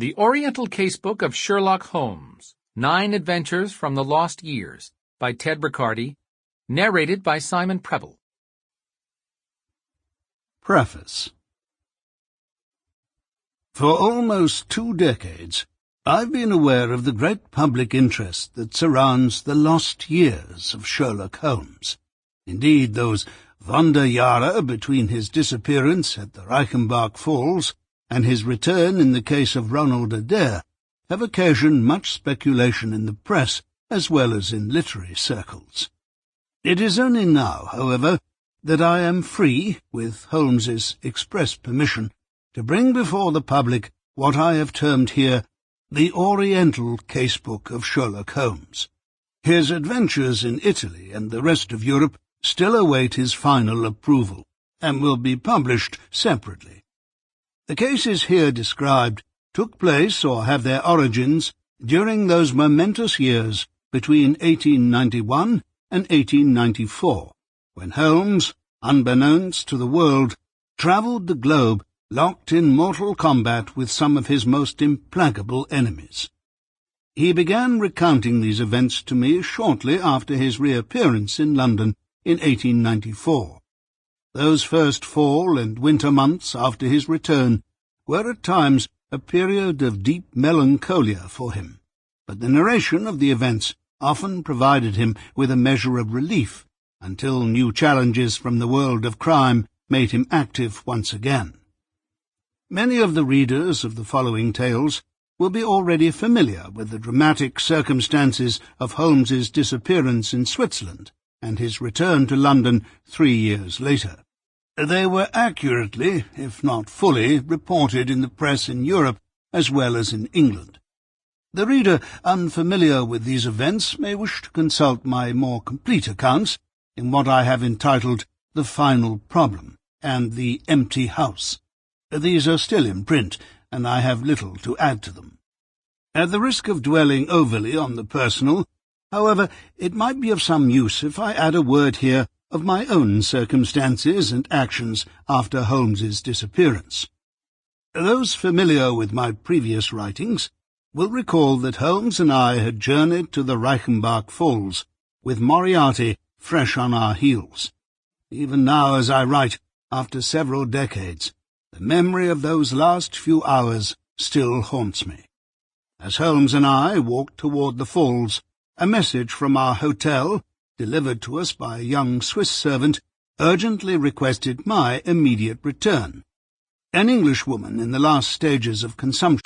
The Oriental Casebook of Sherlock Holmes, 9 Adventures from the Lost Years, by Ted Riccardi, narrated by Simon Prebble. Preface. For almost 2 decades, I've been aware of the great public interest that surrounds the lost years of Sherlock Holmes. Indeed, those Wanderjahre between his disappearance at the Reichenbach Falls and his return in the case of Ronald Adair have occasioned much speculation in the press as well as in literary circles. It is only now, however, that I am free, with Holmes's express permission, to bring before the public what I have termed here the Oriental Casebook of Sherlock Holmes. His adventures in Italy and the rest of Europe still await his final approval, and will be published separately. The cases here described took place or have their origins during those momentous years between 1891 and 1894, when Holmes, unbeknownst to the world, travelled the globe locked in mortal combat with some of his most implacable enemies. He began recounting these events to me shortly after his reappearance in London in 1894. Those first fall and winter months after his return were at times a period of deep melancholia for him, but the narration of the events often provided him with a measure of relief until new challenges from the world of crime made him active once again. Many of the readers of the following tales will be already familiar with the dramatic circumstances of Holmes's disappearance in Switzerland and his return to London 3 years later. They were accurately, if not fully, reported in the press in Europe as well as in England. The reader unfamiliar with these events may wish to consult my more complete accounts in what I have entitled The Final Problem and The Empty House. These are still in print, and I have little to add to them. At the risk of dwelling overly on the personal, however, it might be of some use if I add a word here of my own circumstances and actions after Holmes's disappearance. Those familiar with my previous writings will recall that Holmes and I had journeyed to the Reichenbach Falls, with Moriarty fresh on our heels. Even now, as I write, after several decades, the memory of those last few hours still haunts me. As Holmes and I walked toward the falls, a message from our hotel, delivered to us by a young Swiss servant, urgently requested my immediate return. An Englishwoman in the last stages of consumption.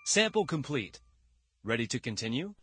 Sample complete. Ready to continue?